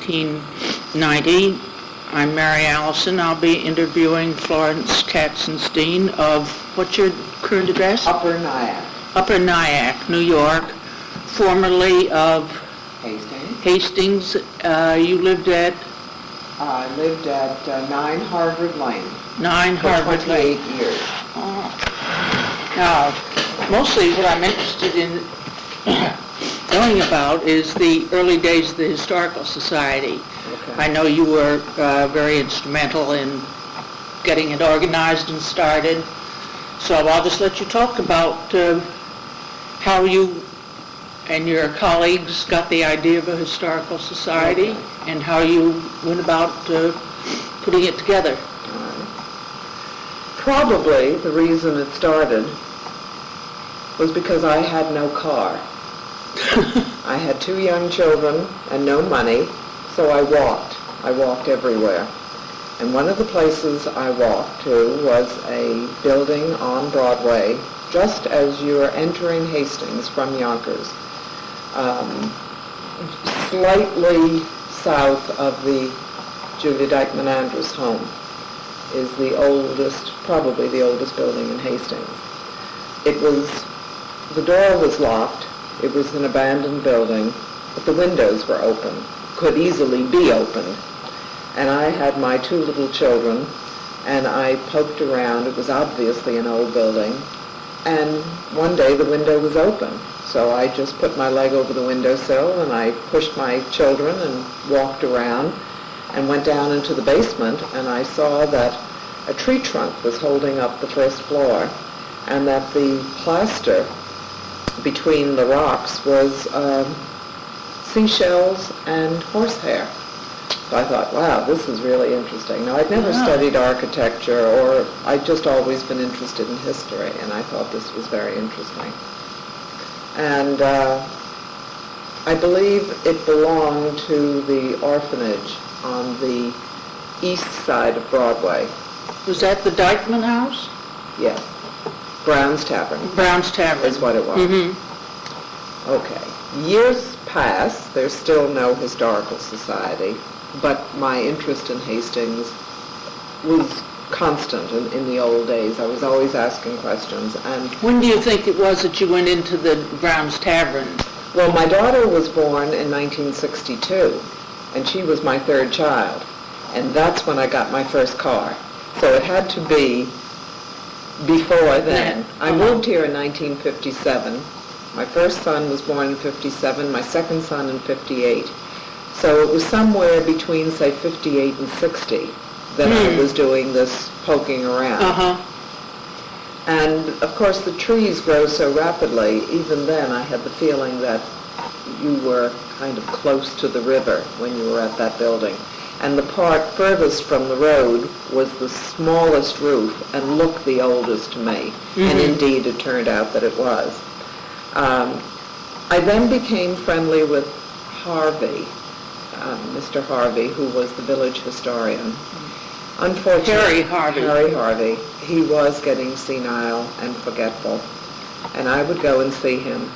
1990. I'm Mary Allison. I'll be interviewing Florence Katzenstein of, what's your current address? Upper Nyack. Upper Nyack, New York, formerly of Hastings. You lived at? I lived at 9 Harvard Lane. 9 Harvard for Lane. 28 years. Oh. Now, mostly what I'm interested in knowing about is the early days of the Historical Society. Okay. I know you were very instrumental in getting it organized and started. So I'll just let you talk about how you and your colleagues got the idea of a historical society, okay, and how you went about putting it together. Probably the reason it started was because I had no car. I had 2 young children and no money, so I walked. I walked everywhere. And one of the places I walked to was a building on Broadway, just as you're entering Hastings from Yonkers, slightly south of the Julia Dykeman Andrews home, is the oldest, probably the oldest building in Hastings. The door was locked. It was an abandoned building, but the windows were open, could easily be opened. And I had my 2 little children, and I poked around. It was obviously an old building. And one day the window was open. So I just put my leg over the windowsill, and I pushed my children and walked around and went down into the basement, and I saw that a tree trunk was holding up the first floor, and that the plaster between the rocks was seashells and horsehair. So I thought, wow, this is really interesting. Now, I'd never studied architecture, or I'd just always been interested in history, and I thought this was very interesting. And I believe it belonged to the orphanage on the east side of Broadway. Was that the Dykeman House? Yes. Brown's Tavern. Brown's Tavern. Is what it was. Mm-hmm. Okay. Years pass. There's still no historical society, but my interest in Hastings was constant in the old days. I was always asking questions. And when do you think it was that you went into the Brown's Tavern? Well, my daughter was born in 1962, and she was my 3rd child, and that's when I got my first car. So it had to be before then. I moved here in 1957. My first son was born in 57, my second son in 58. So it was somewhere between, say, 58 and 60 that I was doing this poking around. And, of course, the trees grow so rapidly. Even then, I had the feeling that you were kind of close to the river when you were at that building. And the part furthest from the road was the smallest roof and looked the oldest to me. And indeed, it turned out that it was. I then became friendly with Harvey, Mr. Harvey, who was the village historian. Unfortunately, Harry Harvey, he was getting senile and forgetful. And I would go and see him.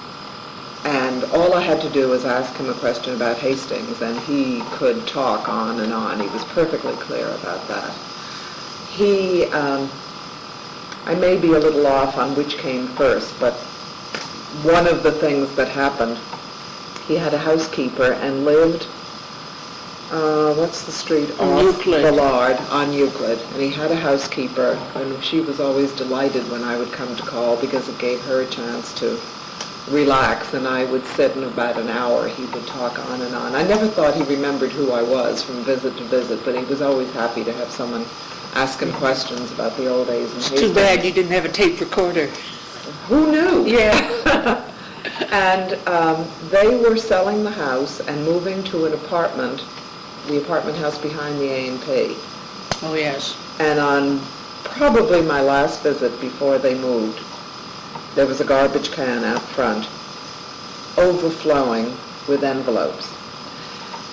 And all I had to do was ask him a question about Hastings, and he could talk on and on. He was perfectly clear about that. I may be a little off on which came first, but one of the things that happened, he had a housekeeper and lived, what's the street? On Euclid. Ballard, on Euclid. And he had a housekeeper, and she was always delighted when I would come to call because it gave her a chance to relax, and I would sit, and about an hour he would talk on and on. I never thought he remembered who I was from visit to visit, but he was always happy to have someone ask him questions about the old days in Hastings. It's too bad you didn't have a tape recorder. Who knew? Yeah. And they were selling the house and moving to an apartment, the apartment house behind the A&P. Oh, yes. And on probably my last visit before they moved, there was a garbage can out front, overflowing with envelopes.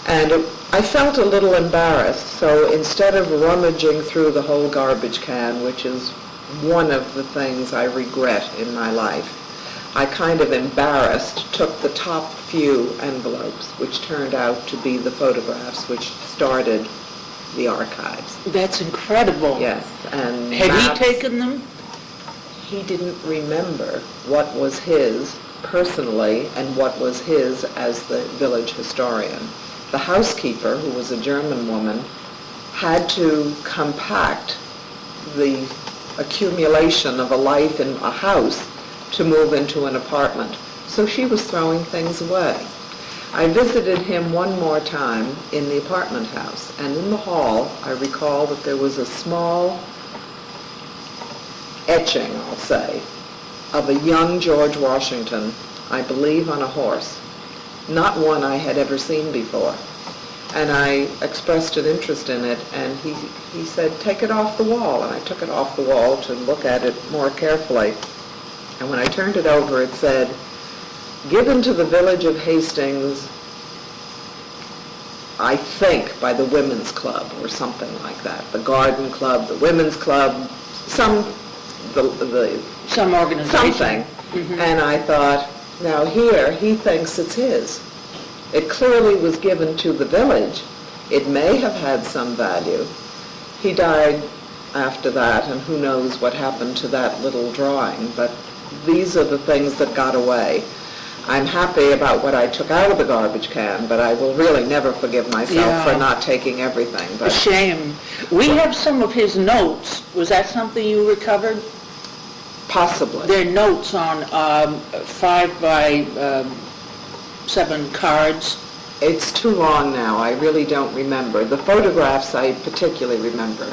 And I felt a little embarrassed, so instead of rummaging through the whole garbage can, which is one of the things I regret in my life, I kind of embarrassed, took the top few envelopes, which turned out to be the photographs which started the archives. That's incredible. Yes, and Had maps. he taken them? He didn't remember what was his personally and what was his as the village historian. The housekeeper, who was a German woman, had to compact the accumulation of a life in a house to move into an apartment. So she was throwing things away. I visited him one more time in the apartment house, and in the hall I recall that there was a small etching, I'll say, of a young George Washington, I believe on a horse, not one I had ever seen before. And I expressed an interest in it, and he said, take it off the wall. And I took it off the wall to look at it more carefully. And when I turned it over, it said, given to the village of Hastings, I think, by the Women's Club or something like that. The Garden Club, the Women's Club, some organization. Something. Mm-hmm. And I thought, now here, he thinks it's his. It clearly was given to the village. It may have had some value. He died after that, and who knows what happened to that little drawing, but these are the things that got away. I'm happy about what I took out of the garbage can, but I will really never forgive myself for not taking everything. But a shame. We have some of his notes. Was that something you recovered? Possibly. They're notes on 5x7 cards. It's too long now. I really don't remember. The photographs I particularly remember.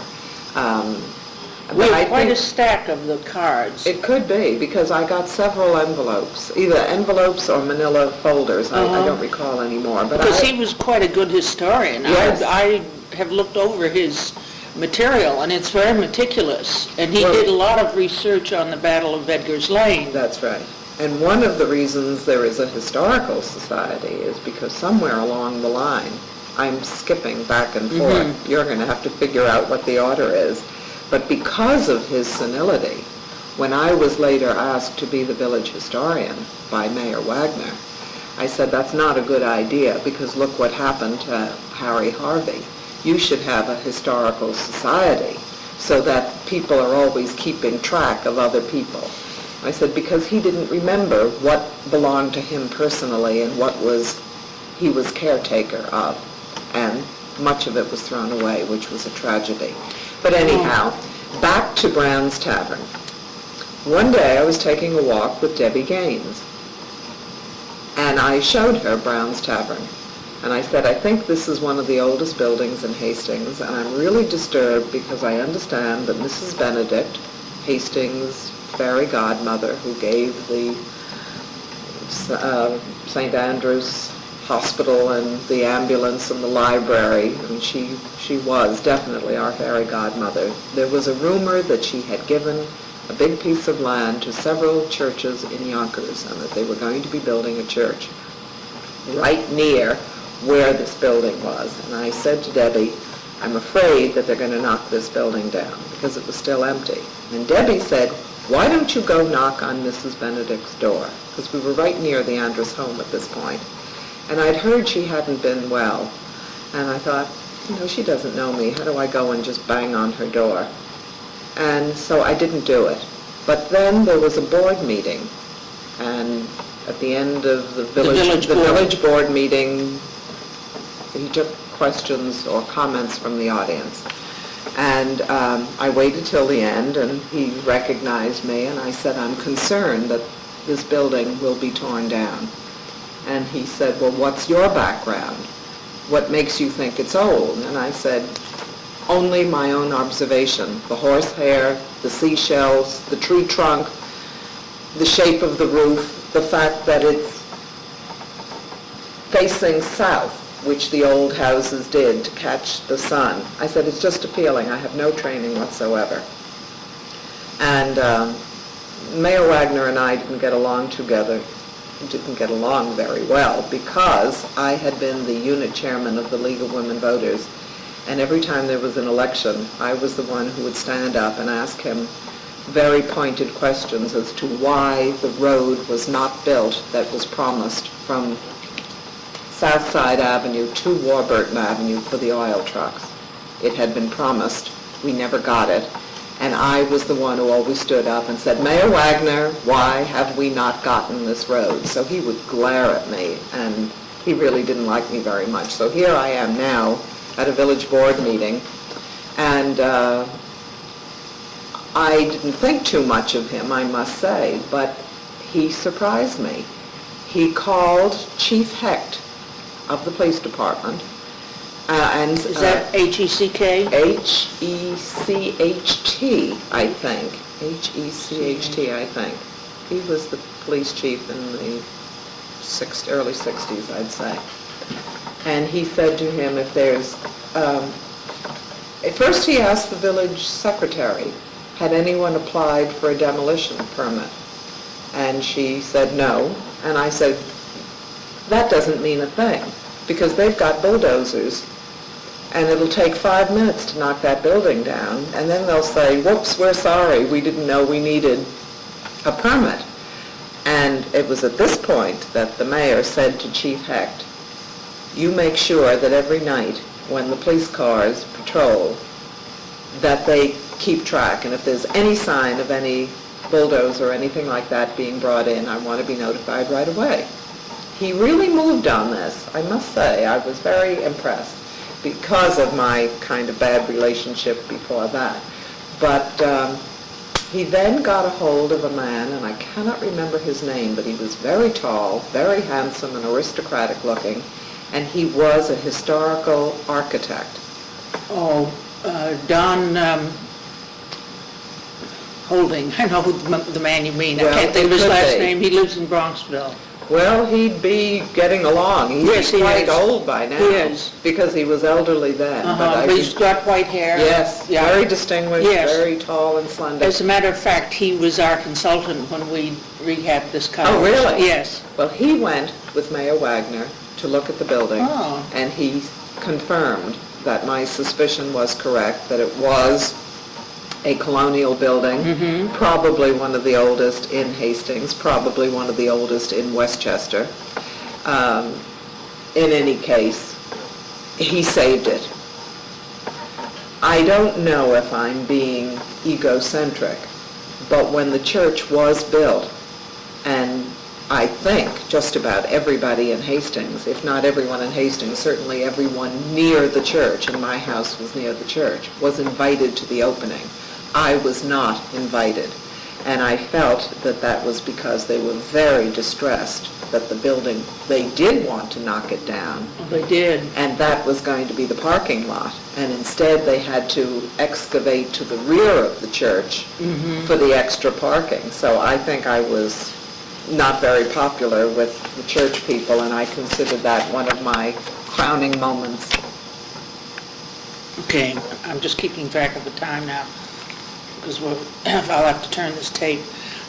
We have quite a stack of the cards. It could be, because I got several envelopes, either envelopes or manila folders. I don't recall anymore. But because he was quite a good historian. Yes. I have looked over his material, and it's very meticulous. And he did a lot of research on the Battle of Edgar's Lane. That's right. And one of the reasons there is a historical society is because somewhere along the line, I'm skipping back and forth. Mm-hmm. You're going to have to figure out what the order is. But because of his senility, when I was later asked to be the village historian by Mayor Wagner, I said, that's not a good idea, because look what happened to Harry Harvey. You should have a historical society so that people are always keeping track of other people. I said, because he didn't remember what belonged to him personally and what he was caretaker of. And much of it was thrown away, which was a tragedy. But anyhow, back to Brown's Tavern. One day I was taking a walk with Debbie Gaines, and I showed her Brown's Tavern. And I said, I think this is one of the oldest buildings in Hastings, and I'm really disturbed because I understand that Mrs. Benedict, Hastings' fairy godmother, who gave the St. Andrew's Hospital and the ambulance and the library, and she was definitely our fairy godmother. There was a rumor that she had given a big piece of land to several churches in Yonkers, and that they were going to be building a church right near where this building was. And I said to Debbie, I'm afraid that they're going to knock this building down, because it was still empty. And Debbie said, why don't you go knock on Mrs. Benedict's door? Because we were right near the Andrus home at this point. And I'd heard she hadn't been well. And I thought, she doesn't know me. How do I go and just bang on her door? And so I didn't do it. But then there was a board meeting. And at the end of the village board meeting, he took questions or comments from the audience. And I waited till the end, and he recognized me, and I said, I'm concerned that this building will be torn down. And he said, well, what's your background? What makes you think it's old? And I said, only my own observation. The horsehair, the seashells, the tree trunk, the shape of the roof, the fact that it's facing south, which the old houses did to catch the sun. I said, it's just a feeling. I have no training whatsoever. And Mayor Wagner and I didn't get along very well, because I had been the unit chairman of the League of Women Voters, and every time there was an election, I was the one who would stand up and ask him very pointed questions as to why the road was not built that was promised from Southside Avenue to Warburton Avenue for the oil trucks. It had been promised. We never got it. And I was the one who always stood up and said, Mayor Wagner, why have we not gotten this road? So he would glare at me, and he really didn't like me very much. So here I am now at a village board meeting, and I didn't think too much of him, I must say, but he surprised me. He called Chief Hecht of the police department, and Is that H-E-C-K? H-E-C-H-T, I think. H-E-C-H-T, I think. He was the police chief in the early 60s, I'd say. And he said to him, if there's... at first he asked the village secretary, had anyone applied for a demolition permit? And she said no. And I said, that doesn't mean a thing, because they've got bulldozers, and it'll take 5 minutes to knock that building down, and then they'll say, whoops, we're sorry, we didn't know we needed a permit. And it was at this point that the mayor said to Chief Hecht, you make sure that every night when the police cars patrol, that they keep track, and if there's any sign of any bulldozer or anything like that being brought in, I want to be notified right away. He really moved on this, I must say. I was very impressed because of my kind of bad relationship before that. But he then got a hold of a man, and I cannot remember his name, but he was very tall, very handsome, and aristocratic looking, and he was a historical architect. Oh, Don Holding. I know who the man you mean. I Well, can't think of his it could last be. name. He lives in Bronxville. Well, he'd be getting along. He's Yes, he quite is. old by now. He is. Because he was elderly then. But he's got white hair. Yes, Yeah. very distinguished, Yes. very tall and slender. As a matter of fact, he was our consultant when we rehabbed this college. Oh, really? Yes. Well, he went with Mayor Wagner to look at the building, Oh. and he confirmed that my suspicion was correct, that it was a colonial building, probably one of the oldest in Hastings, probably one of the oldest in Westchester. In any case, he saved it. I don't know if I'm being egocentric, but when the church was built, and I think just about everybody in Hastings, if not everyone in Hastings, certainly everyone near the church, and my house was near the church, was invited to the opening. I was not invited, and I felt that that was because they were very distressed that the building, they did want to knock it down, They did. and that was going to be the parking lot, and instead they had to excavate to the rear of the church for the extra parking. So I think I was not very popular with the church people, and I considered that one of my crowning moments. Okay, I'm just keeping track of the time now, because I'll have to turn this tape.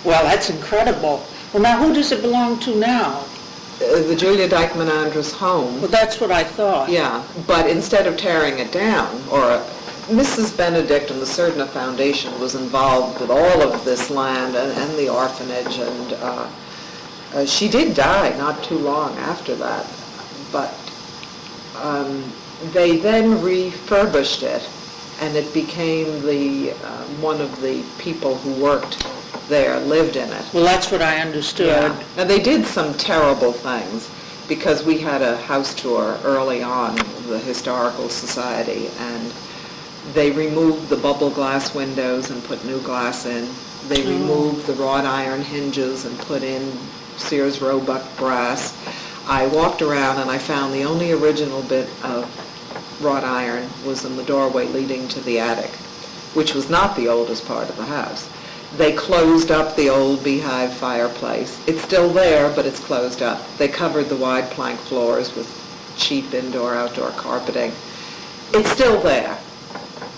Well, that's incredible. Well, now, who does it belong to now? The Julia Dykeman Andrus home. Well, that's what I thought. Yeah, but instead of tearing it down, or Mrs. Benedict and the Serdna Foundation was involved with all of this land and the orphanage, and she did die not too long after that, but they then refurbished it, and it became the one of the people who worked there lived in it. Well, that's what I understood. Yeah. Now, they did some terrible things, because we had a house tour early on of the Historical Society, and they removed the bubble glass windows and put new glass in. They removed the wrought iron hinges and put in Sears Roebuck brass. I walked around and I found the only original bit of wrought iron was in the doorway leading to the attic, which was not the oldest part of the house. They closed up the old beehive fireplace. It's still there, but it's closed up. They covered the wide plank floors with cheap indoor-outdoor carpeting. It's still there.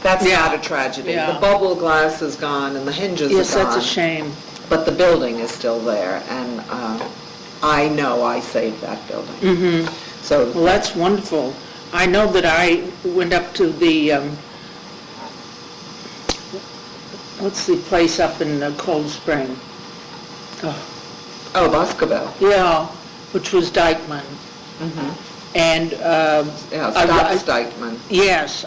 That's not a tragedy. Yeah. The bubble glass is gone and the hinges Yes, are gone. that's a shame. But the building is still there, and I know I saved that building. So Well, that's wonderful. I know that I went up to the, what's the place up in Cold Spring? Oh, Boscobel. Yeah, which was Dykeman. And, Yeah, Scott Stikeman. yes,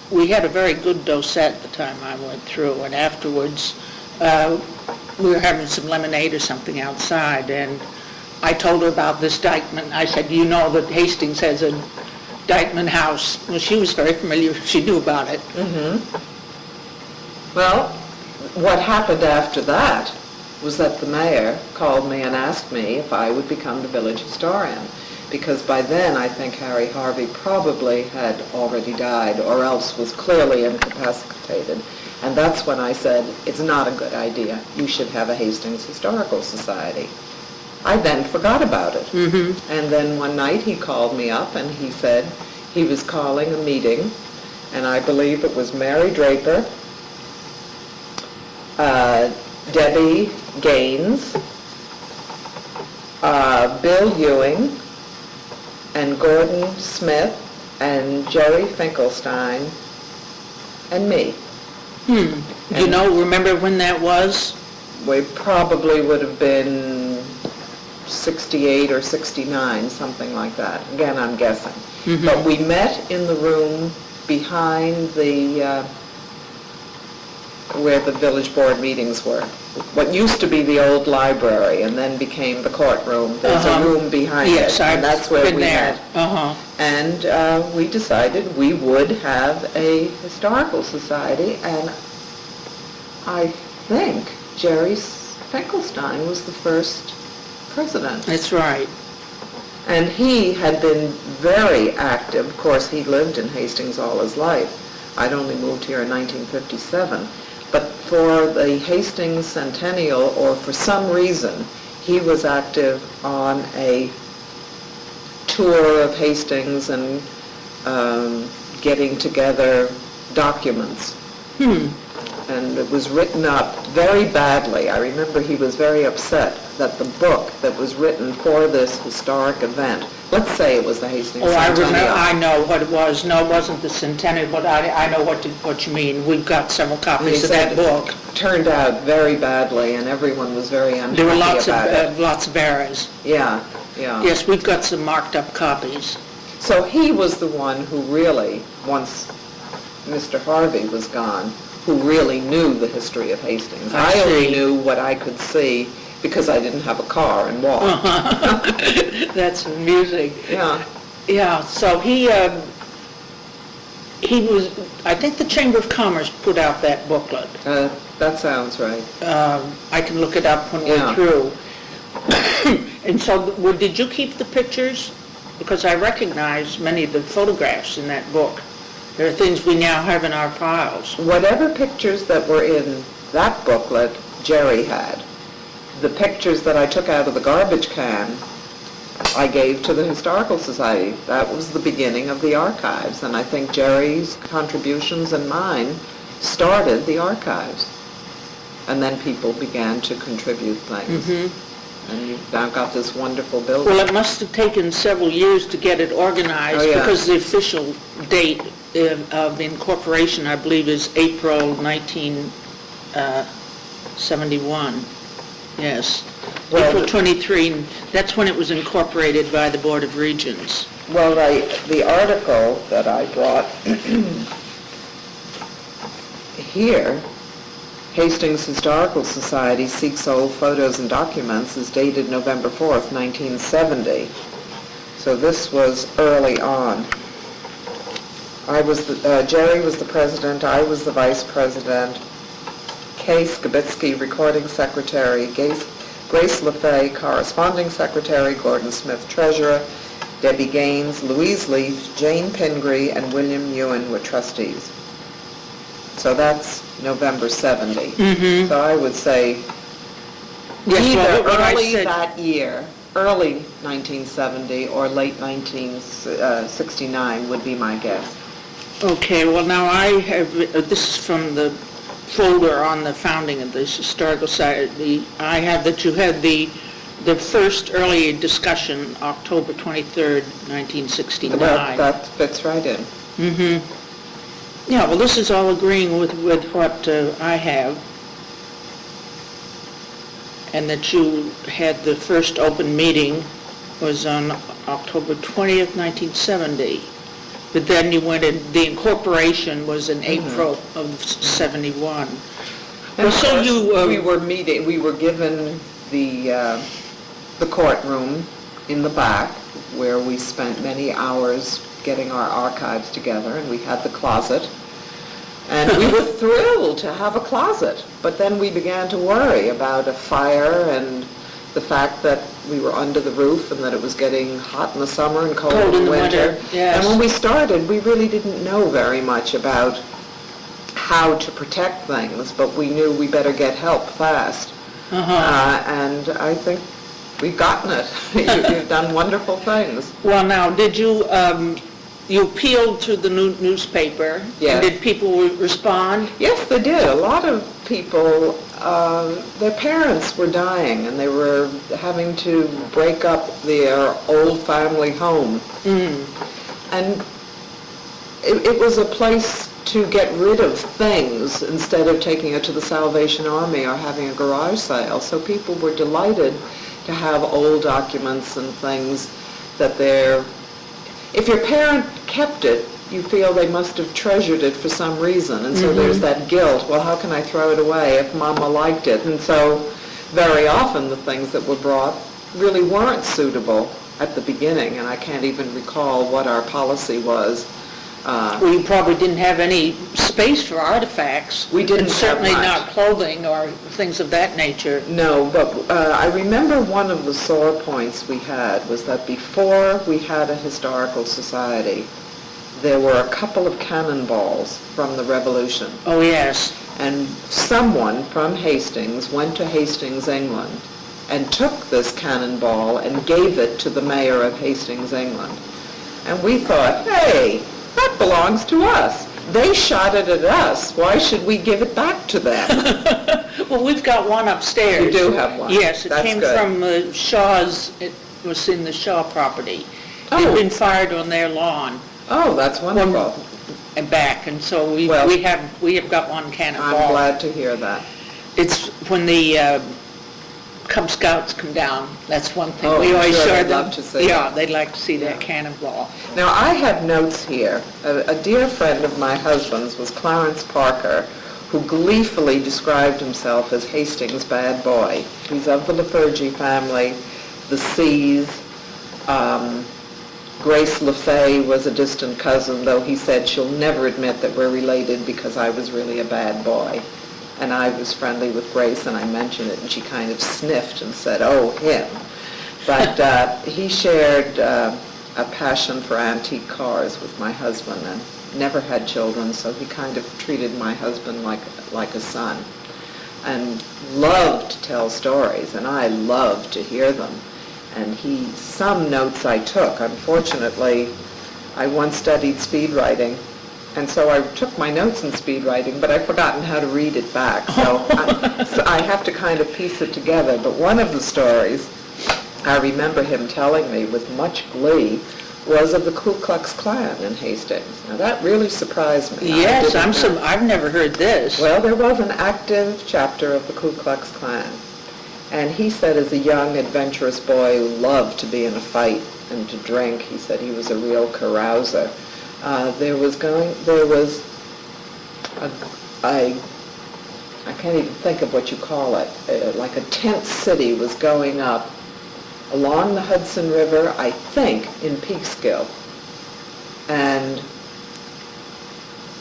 we had a very good dosette the time I went through, and afterwards, we were having some lemonade or something outside, and I told her about this Dykeman. I said, you know that Hastings has a Dykeman house. Well, she was very familiar. She knew about it. Well, what happened after that was that the mayor called me and asked me if I would become the village historian, because by then I think Harry Harvey probably had already died or else was clearly incapacitated. And that's when I said, it's not a good idea. You should have a Hastings Historical Society. I then forgot about it. And then one night he called me up and he said he was calling a meeting, and I believe it was Mary Draper, Debbie Gaines, Bill Ewing, and Gordon Smith, and Jerry Finkelstein, and me. Do you remember when that was? We probably would have been 68 or 69, something like that. Again, I'm guessing. But we met in the room behind the where the village board meetings were. What used to be the old library and then became the courtroom. There's a room behind it, and that's where we met. And we decided we would have a historical society, and I think Jerry Finkelstein was the first president. That's right. And he had been very active. Of course, he lived in Hastings all his life. I'd only moved here in 1957. But for the Hastings Centennial, or for some reason, he was active on a tour of Hastings and getting together documents. And it was written up very badly. I remember he was very upset that the book that was written for this historic event, let's say it was the Hastings Centennial. I know what it was. No, it wasn't the Centennial, but I know what you mean. We've got several copies of that book. It turned out very badly, and everyone was very unhappy about it. There were lots of errors. Yeah. Yes, we've got some marked up copies. So he was the one who really, once Mr. Harvey was gone, who really knew the history of Hastings. I only knew what I could see because I didn't have a car and walk. That's amusing. Yeah. Yeah, so he was, I think the Chamber of Commerce put out that booklet. That sounds right. I can look it up when we're through. And so, did you keep the pictures? Because I recognize many of the photographs in that book. There are things we now have in our files. Whatever pictures that were in that booklet, Jerry had. The pictures that I took out of the garbage can, I gave to the Historical Society. That was the beginning of the archives, and I think Jerry's contributions and mine started the archives. And then people began to contribute things. And you've now got this wonderful building. Well, it must have taken several years to get it organized because the official date of incorporation, I believe, is April 1971. Yes. Well, April 23, that's when it was incorporated by the Board of Regents. Well, the article that I brought here, Hastings Historical Society seeks old photos and documents, is dated November 4th, 1970. So this was early on. Jerry was the president, I was the vice president, Kay Skibitsky, recording secretary, Grace LaFay, corresponding secretary, Gordon Smith, treasurer, Debbie Gaines, Louise Leaf, Jane Pingree, and William Ewan were trustees. So that's November 70. So I would say either early that year, early 1970, or late 1969 would be my guess. Okay, well now I have, this is from the folder on the founding of this Historical Society. I have that you had the first early discussion October 23rd, 1969. That fits right in. Yeah, well, this is all agreeing with what I have, and that you had the first open meeting was on October 20th, 1970. But then you went in, the incorporation was in April of 71. And Well, so you... we were given the courtroom in the back, where we spent many hours getting our archives together, and we had the closet. And we were thrilled to have a closet, but then we began to worry about a fire and the fact that we were under the roof and that it was getting hot in the summer and cold in the winter. Yes. And when we started, we really didn't know very much about how to protect things, but we knew we better get help fast. And I think we've gotten it. You've done wonderful things. Well, now, did you, you appealed to the newspaper? Yes. And did people respond? Yes, they did. A lot of people, their parents were dying and they were having to break up their old family home. And it was a place to get rid of things instead of taking it to the Salvation Army or having a garage sale. So people were delighted to have old documents and things that they're... If your parent kept it, you feel they must have treasured it for some reason. And so there's that guilt. Well, how can I throw it away if Mama liked it? And so very often the things that were brought really weren't suitable at the beginning. And I can't even recall what our policy was. Well, you probably didn't have any space for artifacts. We didn't and certainly have much. not clothing or things of that nature. No, but I remember one of the sore points we had was that before we had a historical society, there were a couple of cannonballs from the Revolution. Oh, yes. And someone from Hastings went to Hastings, England, and took this cannonball and gave it to the mayor of Hastings, England. And we thought, hey, that belongs to us. They shot it at us. Why should we give it back to them? Well, we've got one upstairs. You do have one. Yes, it That's came good. from Shaw's, it was in the Shaw property. Oh. It had been fired on their lawn. Oh, that's wonderful. And back, and so we have got one cannonball. I'm glad to hear that. It's when the Cub Scouts come down, that's one thing. Oh, We I'm always sure show they'd them. love to see Yeah, it. they'd like to see that cannonball. Now, I have notes here. A dear friend of my husband's was Clarence Parker, who gleefully described himself as Hastings' bad boy. He's of the Lafergie family, the C's. Grace LaFay was a distant cousin, though he said she'll never admit that we're related because I was really a bad boy. And I was friendly with Grace, and I mentioned it, and she kind of sniffed and said, oh, him. But he shared a passion for antique cars with my husband and never had children, so he kind of treated my husband like a son and loved to tell stories, and I loved to hear them. And some notes I took. Unfortunately, I once studied speed writing, and so I took my notes in speed writing, but I've forgotten how to read it back. So I have to kind of piece it together. But one of the stories I remember him telling me with much glee was of the Ku Klux Klan in Hastings. Now that really surprised me. Yes, I've never heard this. Well, there was an active chapter of the Ku Klux Klan. And he said as a young, adventurous boy who loved to be in a fight and to drink, he said he was a real carouser. There was I can't even think of what you call it, like a tent city was going up along the Hudson River, I think, in Peekskill. And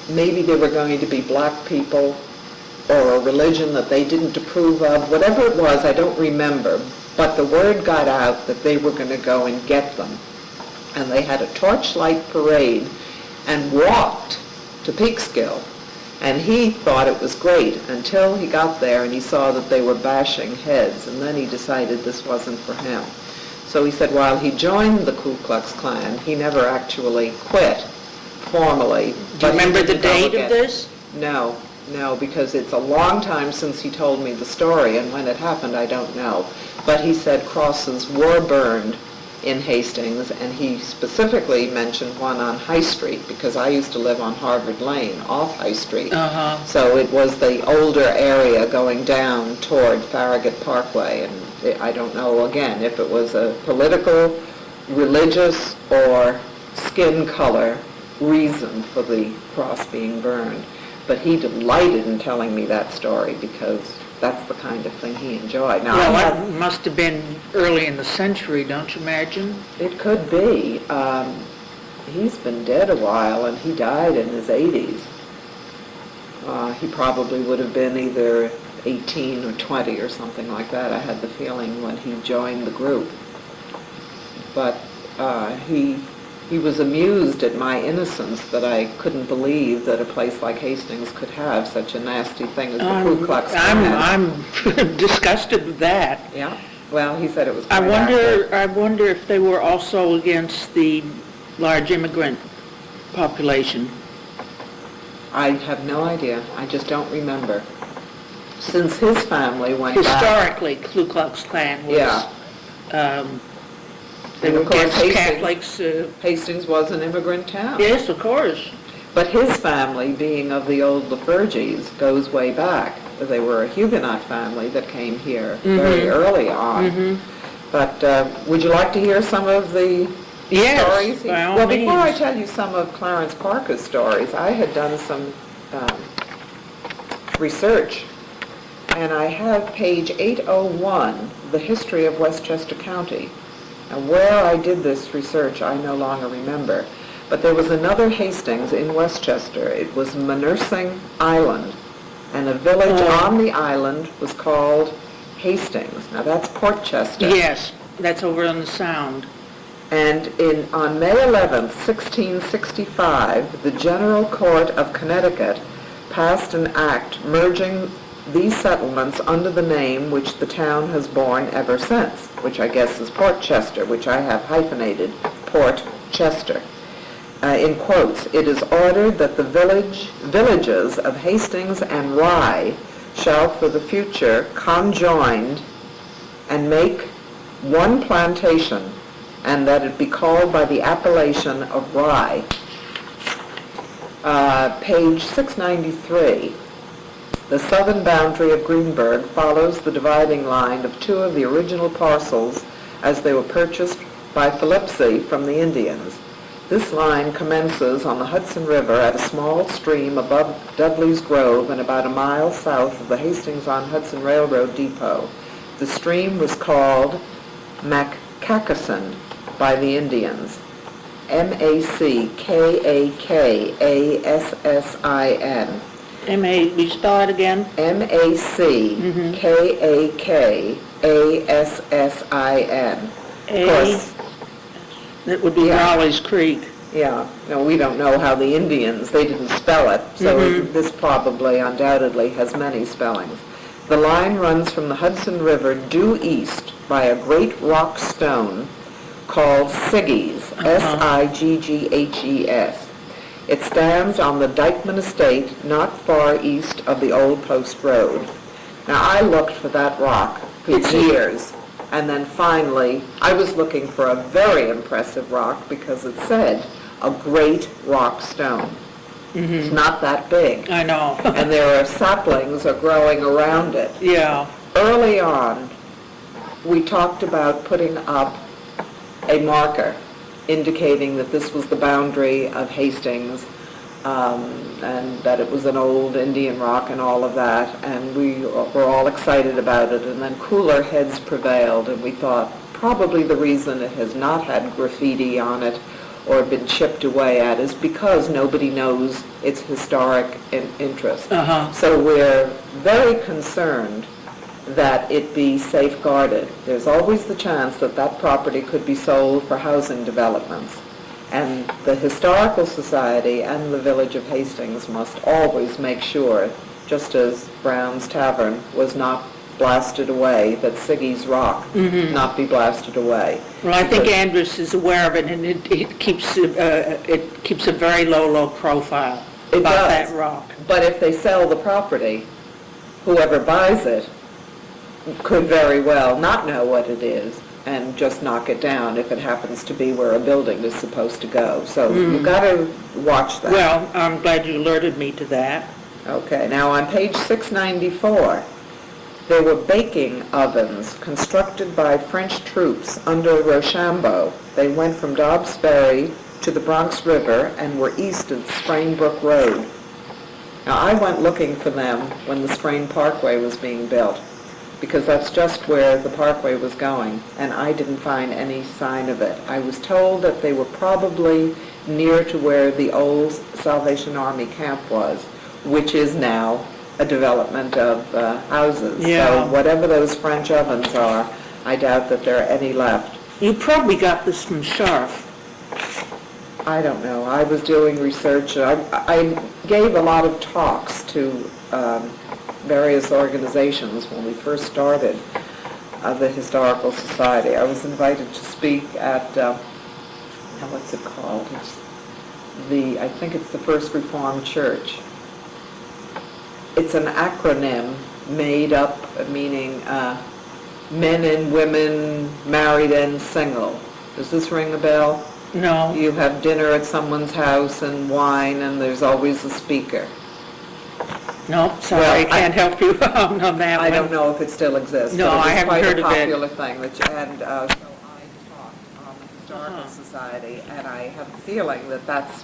maybe there were going to be black people or a religion that they didn't approve of. Whatever it was, I don't remember. But the word got out that they were going to go and get them. And they had a torchlight parade and walked to Peekskill. And he thought it was great until he got there and he saw that they were bashing heads. And then he decided this wasn't for him. So he said while he joined the Ku Klux Klan, he never actually quit formally. Do you remember the date of this? No, because it's a long time since he told me the story, and when it happened, I don't know. But he said crosses were burned in Hastings, and he specifically mentioned one on High Street, because I used to live on Harvard Lane, off High Street. Uh-huh. So it was the older area going down toward Farragut Parkway, and I don't know, again, if it was a political, religious, or skin color reason for the cross being burned. But he delighted in telling me that story, because that's the kind of thing he enjoyed. Now, Well, that must have been early in the century, don't you imagine? it could be. He's been dead a while, and he died in his 80s. He probably would have been either 18 or 20 or something like that, I had the feeling, when he joined the group. But he was amused at my innocence, that I couldn't believe that a place like Hastings could have such a nasty thing as the Ku Klux Klan. I'm disgusted with that. Yeah, well, he said it was I quite accurate. wonder if they were also against the large immigrant population. I have no idea. I just don't remember. Since his family went back... Historically, Ku Klux Klan was, Yeah. they And were of course, against Catholics. Hastings was an immigrant town. Yes, of course. But his family, being of the old Laferges, goes way back. They were a Huguenot family that came here very early on. But would you like to hear some of the Yes, stories? by all Well, before I means. tell you some of Clarence Parker's stories, I had done some research, and I have page 801, The History of Westchester County. And where I did this research, I no longer remember. But there was another Hastings in Westchester. It was Manursing Island, and a village on the island was called Hastings. Now that's Portchester. Yes, that's over on the Sound. And on May 11th, 1665, the General Court of Connecticut passed an act merging these settlements under the name which the town has borne ever since, which I guess is Portchester, which I have hyphenated, Portchester. In quotes, it is ordered that the villages of Hastings and Rye shall for the future conjoined and make one plantation, and that it be called by the appellation of Rye. Page 693. The southern boundary of Greenberg follows the dividing line of two of the original parcels as they were purchased by Philipse from the Indians. This line commences on the Hudson River at a small stream above Dudley's Grove and about a mile south of the Hastings-on-Hudson Railroad depot. The stream was called Mackakesan by the Indians. Mackakeassin. Will you spell it again? Mackakeassin. Of course, That would be Raleigh's Creek. yeah, no, we don't know how the Indians, they didn't spell it, so this probably, undoubtedly, has many spellings. The line runs from the Hudson River due east by a great rock stone called Siggy's, Sigghes. It stands on the Dykeman Estate not far east of the Old Post Road. Now, I looked for that rock for years, and then finally, I was looking for a very impressive rock because it said a great rock stone. It's not that big. I know. And there are saplings are growing around it. Yeah. Early on, we talked about putting up a marker indicating that this was the boundary of Hastings, and that it was an old Indian rock and all of that, and we were all excited about it, and then cooler heads prevailed, and we thought probably the reason it has not had graffiti on it or been chipped away at is because nobody knows its historic interest. So we're very concerned that it be safeguarded. There's always the chance that that property could be sold for housing developments. And the Historical Society and the Village of Hastings must always make sure, just as Brown's Tavern was not blasted away, that Siggy's Rock not be blasted away. Well, I think Andrews is aware of it, and it keeps a very low profile It about does. that rock. But if they sell the property, whoever buys it could very well not know what it is, and just knock it down if it happens to be where a building is supposed to go. So you've got to watch that. Well, I'm glad you alerted me to that. Okay, now on page 694, there were baking ovens constructed by French troops under Rochambeau. They went from Dobbs Ferry to the Bronx River and were east of Sprainbrook Road. Now, I went looking for them when the Sprain Parkway was being built, because that's just where the parkway was going, and I didn't find any sign of it. I was told that they were probably near to where the old Salvation Army camp was, which is now a development of houses. Yeah. So whatever those French ovens are, I doubt that there are any left. You probably got this from Sharf. I don't know. I was doing research. I gave a lot of talks to various organizations when we first started the Historical Society. I was invited to speak at, what's it called? I think it's the First Reformed Church. It's an acronym made up, meaning men and women, married and single. Does this ring a bell? No. You have dinner at someone's house and wine, and there's always a speaker. No, sorry, Well, I can't help you on that one. I don't know if it still exists. No, I haven't heard of it. It's quite a popular thing. And so I taught on the Historical Society, and I have a feeling that that's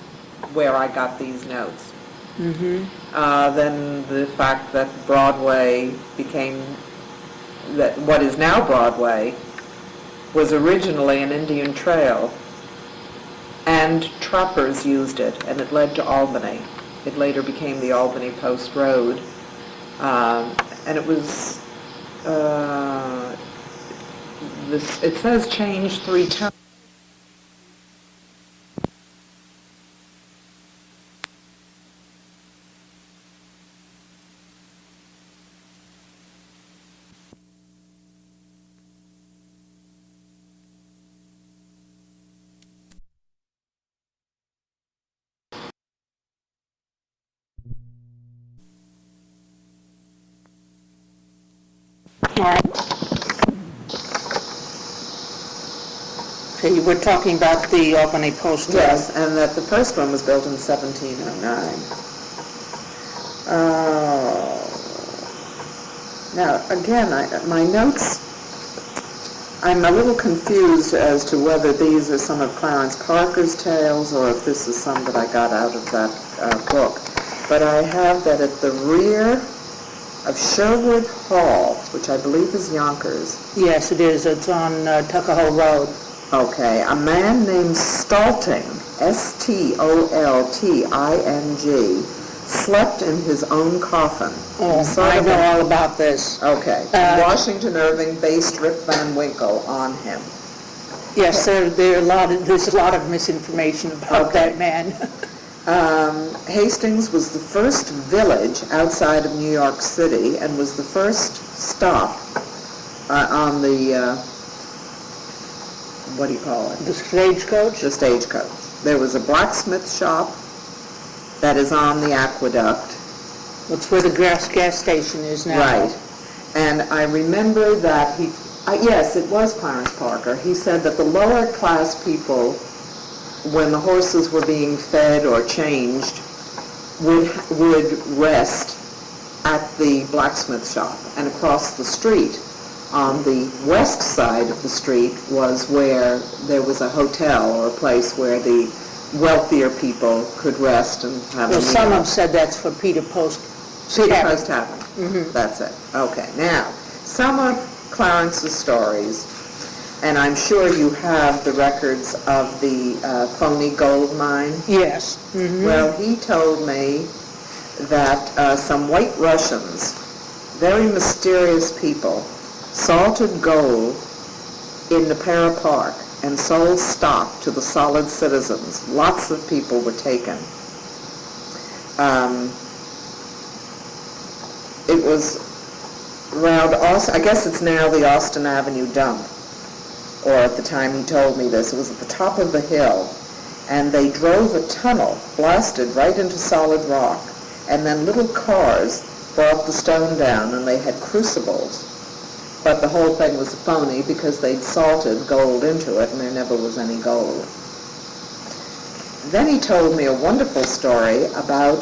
where I got these notes. Mm-hmm. Then the fact that Broadway became, that what is now Broadway was originally an Indian trail, and trappers used it, and it led to Albany. It later became the Albany Post Road, and it was, it says changed 3 times. All right. So you were talking about the Albany Post Road. Yes, and that the first one was built in 1709. Now, again, my notes, I'm a little confused as to whether these are some of Clarence Parker's tales or if this is some that I got out of that book. But I have that at the rear of Sherwood Hall, which I believe is Yonkers. Yes, it is. It's on Tuckahoe Road. Okay, a man named Stolting, Stolting, slept in his own coffin. Oh, I know all about this. Okay, Washington Irving based Rip Van Winkle on him. Yes, there's a lot of misinformation about that man. Hastings was the first village outside of New York City and was the first stop on the, what do you call it? The stagecoach? The stagecoach. There was a blacksmith shop that is on the aqueduct. That's where the gas station is now. Right. And I remember that yes, it was Clarence Parker. He said that the lower class people, when the horses were being fed or changed, would rest at the blacksmith shop. And across the street, on the west side of the street, was where there was a hotel or a place where the wealthier people could rest and have a meal. Some have said that's for Peter Post Tavern. Mm-hmm. That's it. Okay. Now, some of Clarence's stories, and I'm sure you have the records of the phony gold mine. Yes. Mm-hmm. Well, he told me that some white Russians, very mysterious people, salted gold in the Para Park and sold stock to the solid citizens. Lots of people were taken. It was around Austin, I guess it's now the Austin Avenue dump, or at the time he told me this, it was at the top of the hill, and they drove a tunnel, blasted right into solid rock, and then little cars brought the stone down, and they had crucibles, but the whole thing was a phony because they'd salted gold into it and there never was any gold. Then he told me a wonderful story about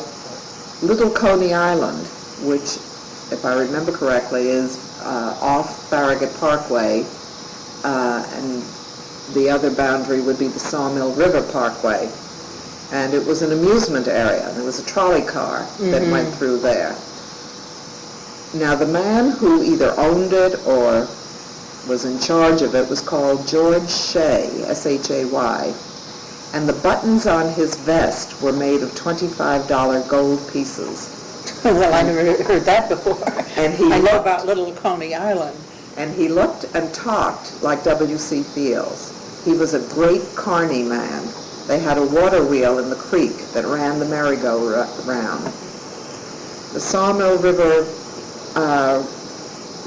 Little Coney Island, which, if I remember correctly, is off Farragut Parkway, and the other boundary would be the Sawmill River Parkway. And it was an amusement area. There was a trolley car that went through there. Now, the man who either owned it or was in charge of it was called George Shay, S-H-A-Y. And the buttons on his vest were made of $25 gold pieces. Well, I never heard that before. And he I know looked- about Little Coney Island. And he looked and talked like W.C. Fields. He was a great carny man. They had a water wheel in the creek that ran the merry-go-round. The Sawmill River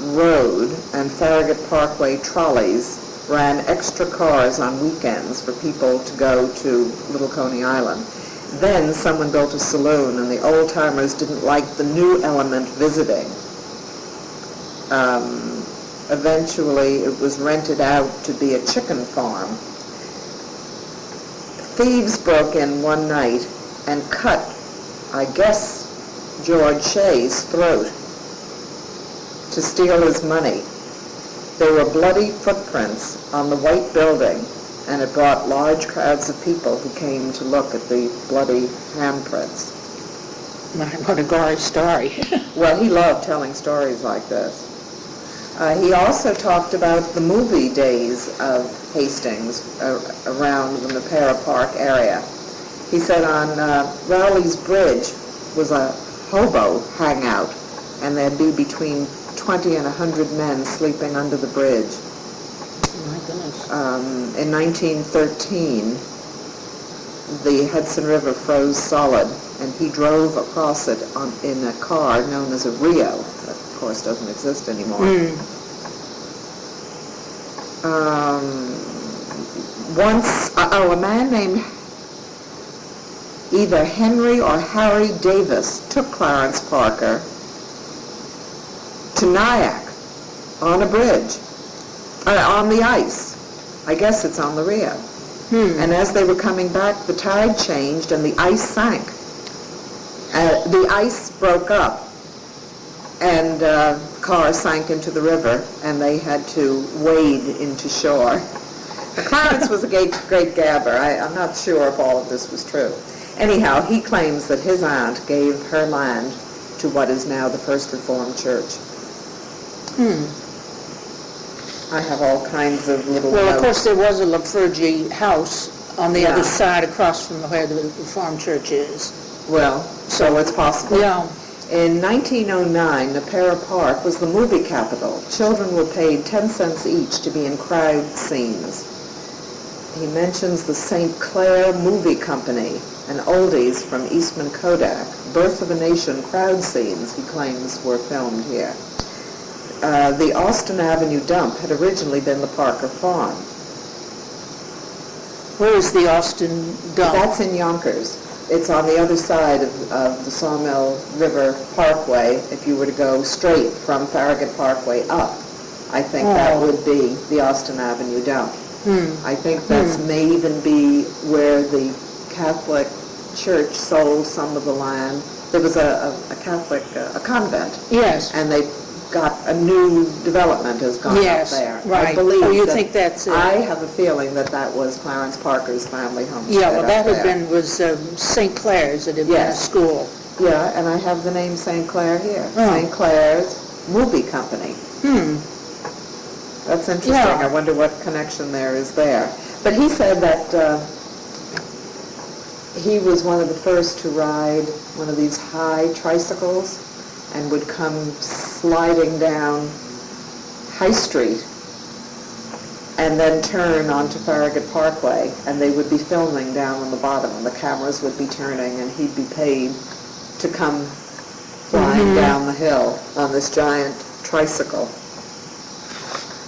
Road and Farragut Parkway trolleys ran extra cars on weekends for people to go to Little Coney Island. Then someone built a saloon, and the old-timers didn't like the new element visiting. Eventually, it was rented out to be a chicken farm. Thieves broke in one night and cut, I guess, George Shay's throat to steal his money. There were bloody footprints on the white building, and it brought large crowds of people who came to look at the bloody handprints. My, what a gory story. Well, he loved telling stories like this. He also talked about the movie days of Hastings around the Mapera Park area. He said on Rowley's Bridge was a hobo hangout, and there'd be between 20 and 100 men sleeping under the bridge. Oh, my goodness. In 1913, the Hudson River froze solid, and he drove across it in a car known as a Rio. That, of course, doesn't exist anymore. Once, a man named either Henry or Harry Davis took Clarence Parker to Nyack on a bridge, on the ice. I guess it's on the Rio. And as they were coming back, the tide changed and the ice sank. The ice broke up, and the car sank into the river, and they had to wade into shore. Clarence was a great gabber. I'm not sure if all of this was true. Anyhow, he claims that his aunt gave her land to what is now the First Reformed Church. I have all kinds of little Well, notes. of course, there was a Lafergie house on the Yeah. other side across from where the Reformed Church is. Well, so it's possible. Yeah. In 1909, Mapera Park was the movie capital. Children were paid 10 cents each to be in crowd scenes. He mentions the St. Clair Movie Company and oldies from Eastman Kodak. Birth of a Nation crowd scenes, he claims, were filmed here. The Austin Avenue dump had originally been the Parker Farm. Where is the Austin dump? That's in Yonkers. It's on the other side of the Sawmill River Parkway. If you were to go straight from Farragut Parkway up, I think that would be the Austin Avenue dump. I think that may even be where the Catholic Church sold some of the land. There was a Catholic a convent, Yes. and they got a new development has gone Yes, up there. right. I believe Oh, you that- think that's it? I have a feeling that was Clarence Parker's family homestead. Yeah, well, that up had there. been, was St. Clair's, it had been a Yes. school. Yeah, and I have the name St. Clair here. Oh. St. Clair's Movie Company. That's interesting. Yeah. I wonder what connection there is there. But he said that he was one of the first to ride one of these high tricycles and would come sliding down High Street and then turn onto Farragut Parkway, and they would be filming down on the bottom, and the cameras would be turning, and he'd be paid to come flying down the hill on this giant tricycle.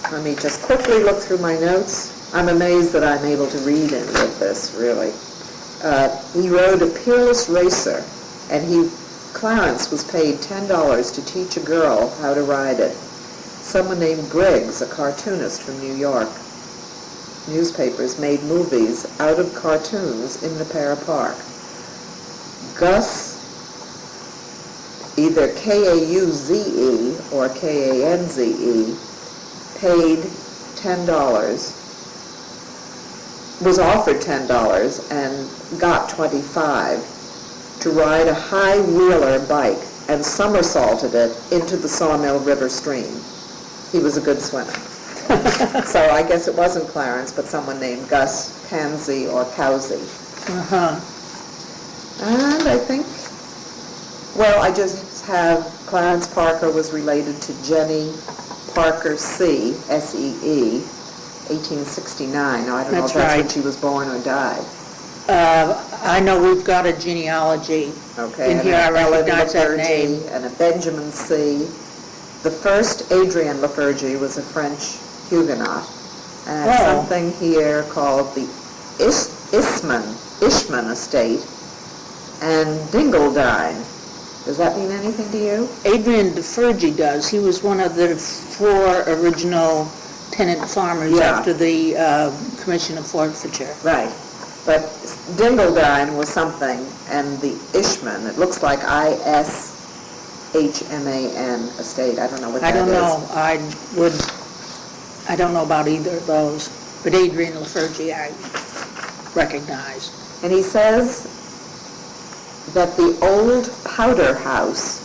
Let me just quickly look through my notes. I'm amazed that I'm able to read any of this, really. He rode a Peerless Racer, and Clarence was paid $10 to teach a girl how to ride it. someone named Briggs, a cartoonist from New York, newspapers made movies out of cartoons in the Para Park. Gus, either Kauze or Kanze, paid $10, was offered $10 and got $25 to ride a high-wheeler bike and somersaulted it into the Sawmill River stream. He was a good swimmer. So I guess it wasn't Clarence, but someone named Gus Kanze or Kauze. Uh-huh. And I think, well, I just have Clarence Parker was related to Jenny Parker C, S-E-E, 1869. Now, I don't know if that's when she was born or died. I know we've got a genealogy. Okay, In and here I an Ellen recognize that Lafergie name. and a Benjamin C. The first Adrian Lafergie was a French Huguenot. And something here called the Ishman estate and Dingledine. Does that mean anything to you? Adrian Lafergie does. He was one of the 4 original tenant farmers after the Commission of Forfeiture. Right. But Dingledine was something, and the Ishman, it looks like I-S-H-M-A-N estate. I don't know what that is. I don't know. I don't know about either of those. But Adrian Lafergie I recognize. And he says that the old powder house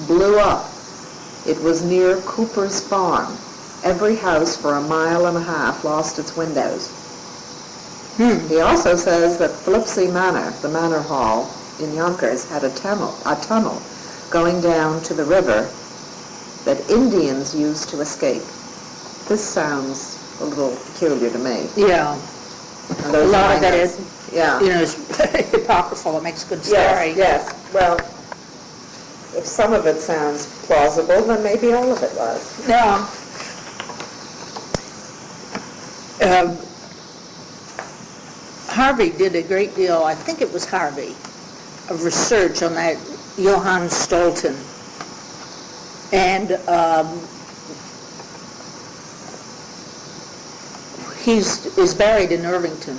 blew up. It was near Cooper's farm. Every house for 1.5 miles lost its windows. He also says that Flipsy Manor, the manor hall in Yonkers, had a tunnel going down to the river that Indians used to escape. This sounds a little peculiar to me. Yeah. And A those lot of that miners- is, Yeah. it's apocryphal. It makes a good story. Yes. Well, if some of it sounds plausible, then maybe all of it was. Yeah. Harvey did a great deal, I think it was Harvey, of research on that Johann Stolten. And is buried in Irvington.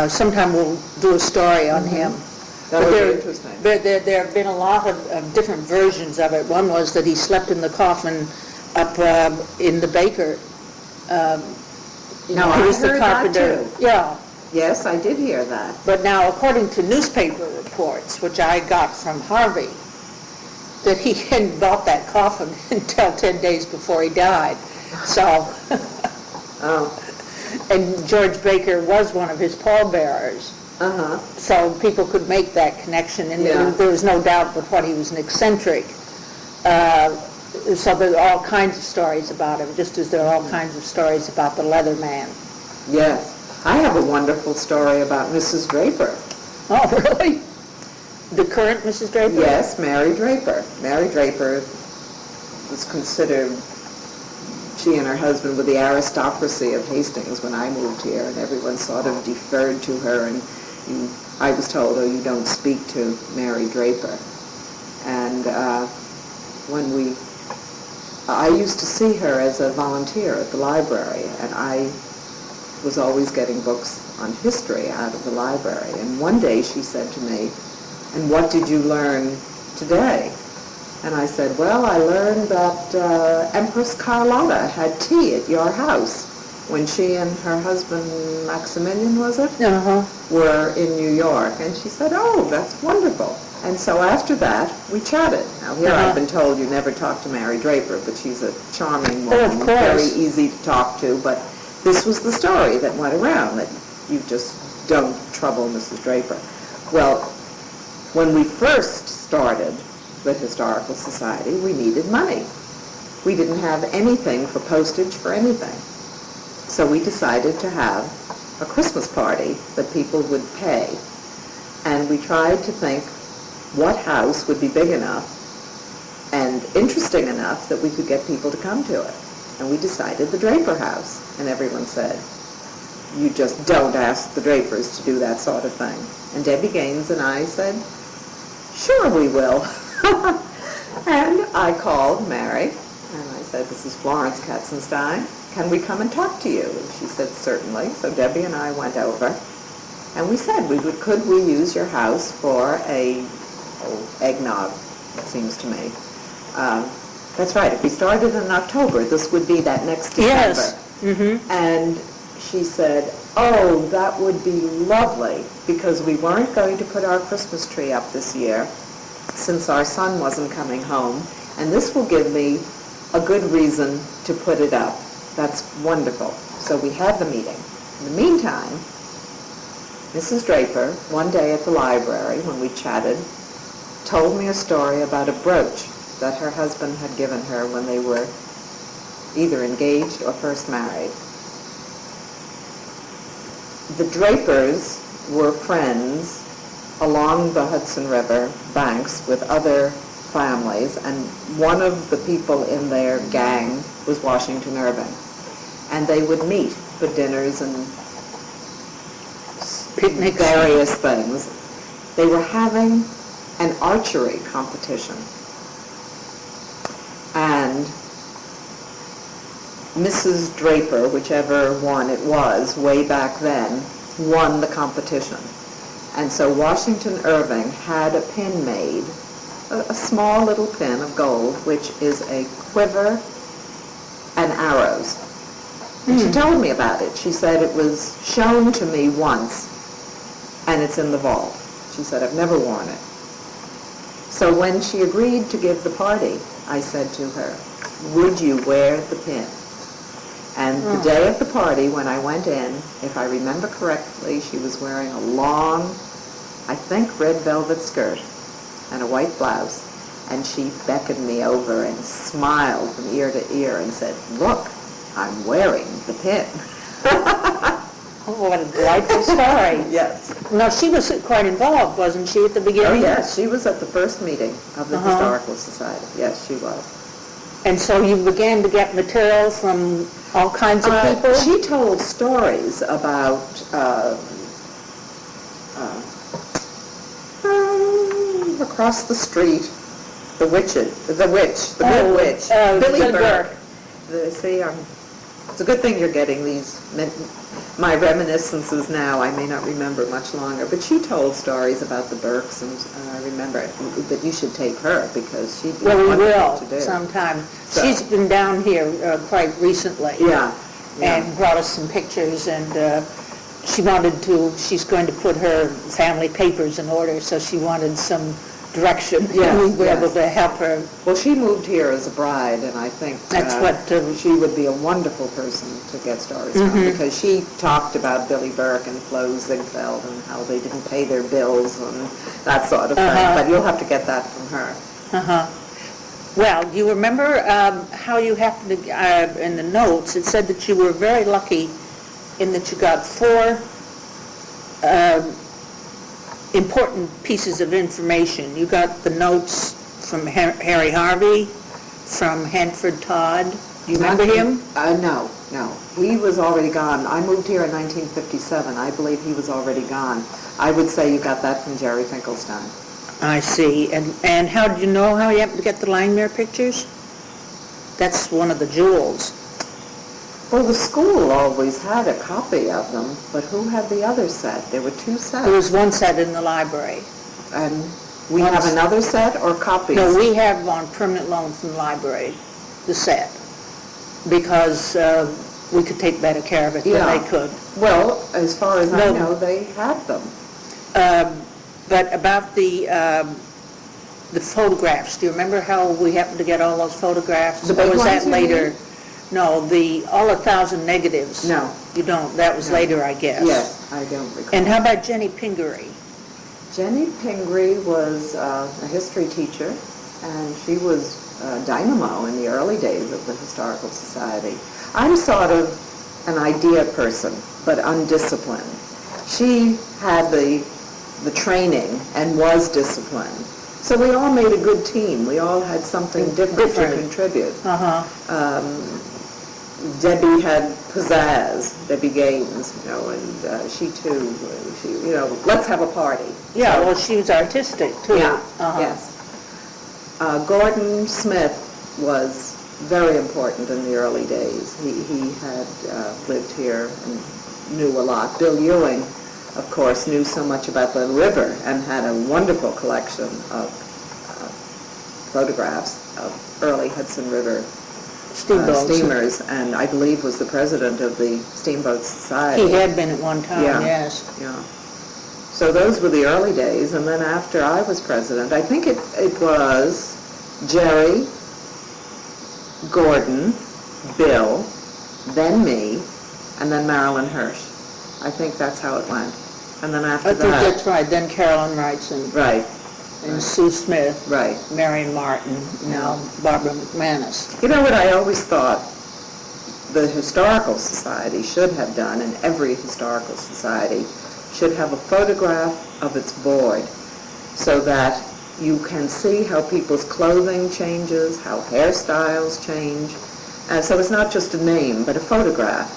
Sometime we'll do a story on him. That would be interesting. But there have been a lot of different versions of it. One was that he slept in the coffin up in the baker. No, he I was the heard that carpenter. too. Yeah. Yes, I did hear that. But now, according to newspaper reports, which I got from Harvey, that he hadn't bought that coffin until 10 days before he died. So, and George Baker was one of his pallbearers. Uh-huh. So people could make that connection, and there was no doubt but what he was an eccentric. So there are all kinds of stories about him, just as there are all kinds of stories about the Leatherman. Yes. I have a wonderful story about Mrs. Draper. Oh, really? The current Mrs. Draper? Yes, Mary Draper. Mary Draper was considered, she and her husband were the aristocracy of Hastings when I moved here, and everyone sort of deferred to her, and I was told, oh, you don't speak to Mary Draper. And I used to see her as a volunteer at the library, and I was always getting books on history out of the library. And one day she said to me, and what did you learn today? And I said, well, I learned that Empress Carlotta had tea at your house when she and her husband, Maximilian, was it? Uh-huh. Were in New York. And she said, oh, that's wonderful. And so after that, we chatted. Now here I've been told you never talk to Mary Draper, but she's a charming woman, of course. very easy to talk to. But this was the story that went around, that you just don't trouble Mrs. Draper. Well, when we first started the Historical Society, we needed money. We didn't have anything for postage for anything. So we decided to have a Christmas party that people would pay. And we tried to think what house would be big enough and interesting enough that we could get people to come to it. And we decided the Draper house. And everyone said, you just don't ask the Drapers to do that sort of thing. And Debbie Gaines and I said, sure we will. And I called Mary, and I said, this is Florence Katzenstein. Can we come and talk to you? And she said, certainly. So Debbie and I went over, and we said, could we use your house for a eggnog, it seems to me. That's right. If we started in October, this would be that next December. Yes. Mm-hmm. And she said, oh, that would be lovely, because we weren't going to put our Christmas tree up this year since our son wasn't coming home, and this will give me a good reason to put it up. That's wonderful. So we had the meeting. In the meantime, Mrs. Draper, one day at the library when we chatted, told me a story about a brooch that her husband had given her when they were either engaged or first married. The Drapers were friends along the Hudson River banks with other families, and one of the people in their gang was Washington Irving. And they would meet for dinners and Picnics. Various things. They were having an archery competition. And Mrs. Draper, whichever one it was, way back then, won the competition. And so Washington Irving had a pin made, a small little pin of gold, which is a quiver and arrows. And she told me about it. She said it was shown to me once, and it's in the vault. She said, I've never worn it. So when she agreed to give the party, I said to her, would you wear the pin? And the day of the party, when I went in, if I remember correctly, she was wearing a long, I think, red velvet skirt and a white blouse. And she beckoned me over and smiled from ear to ear and said, look, I'm wearing the pin. Oh, what a delightful story. Yes. Now, she was quite involved, wasn't she, at the beginning? Oh, yes. She was at the first meeting of the Historical Society. Yes, she was. And so you began to get material from all kinds of people? She told stories about across the street, the witch, good witch, Billy Burke. It's a good thing you're getting these, my reminiscences now. I may not remember much longer, but she told stories about the Burkes, and I remember that you should take her because she'd be wonderful to do. Sometime. So. She's been down here quite recently. Yeah. And brought us some pictures, and she's going to put her family papers in order, so she wanted some direction. Yes, we were able to help her. Well, she moved here as a bride, and I think That's what she would be a wonderful person to get stories from, because she talked about Billy Burke and Flo Ziegfeld and how they didn't pay their bills and that sort of thing. But you'll have to get that from her. Well, you remember how you happened to, in the notes, it said that you were very lucky in that you got 4 important pieces of information. You got the notes from Harry Harvey, from Hanford Todd. Do you remember him? No. He was already gone. I moved here in 1957. I believe he was already gone. I would say you got that from Jerry Finkelstein. I see. And how did you know how you happened to get the Langmuir pictures? That's one of the jewels. Well, the school always had a copy of them, but who had the other set? There were 2 sets. There was one set in the library. And we have another set or copies? No, we have on permanent loan from the library, the set, because we could take better care of it than they could. Well, as far as I know, they had them. But about the photographs, do you remember how we happened to get all those photographs? The big or was ones, that later? No, all 1,000 negatives. No. You don't. That was later, I guess. Yes, I don't recall. And how about Jenny Pingree? Jenny Pingree was a history teacher, and she was dynamo in the early days of the Historical Society. I'm sort of an idea person, but undisciplined. She had the training and was disciplined. So we all made a good team. We all had something different to contribute. Debbie had pizzazz, Debbie Gaines, and she too, let's have a party. Yeah, well, she was artistic, too. Yeah, yes. Gordon Smith was very important in the early days. He had lived here and knew a lot. Bill Ewing, of course, knew so much about the river and had a wonderful collection of photographs of early Hudson River steamers, and I believe was the president of the Steamboat Society. He had been at one time, Yeah. yes. Yeah. So those were the early days, and then after I was president, I think it was Jerry, Gordon, Bill, then me, and then Marilyn Hirsch. I think that's how it went. And then after I think that... that's right, then Carolyn Wrightson. Right. And Sue Smith. Right. Marion Martin, now Barbara McManus. You know what I always thought the Historical Society should have done, and every historical society should have a photograph of its board so that you can see how people's clothing changes, how hairstyles change. So it's not just a name, but a photograph.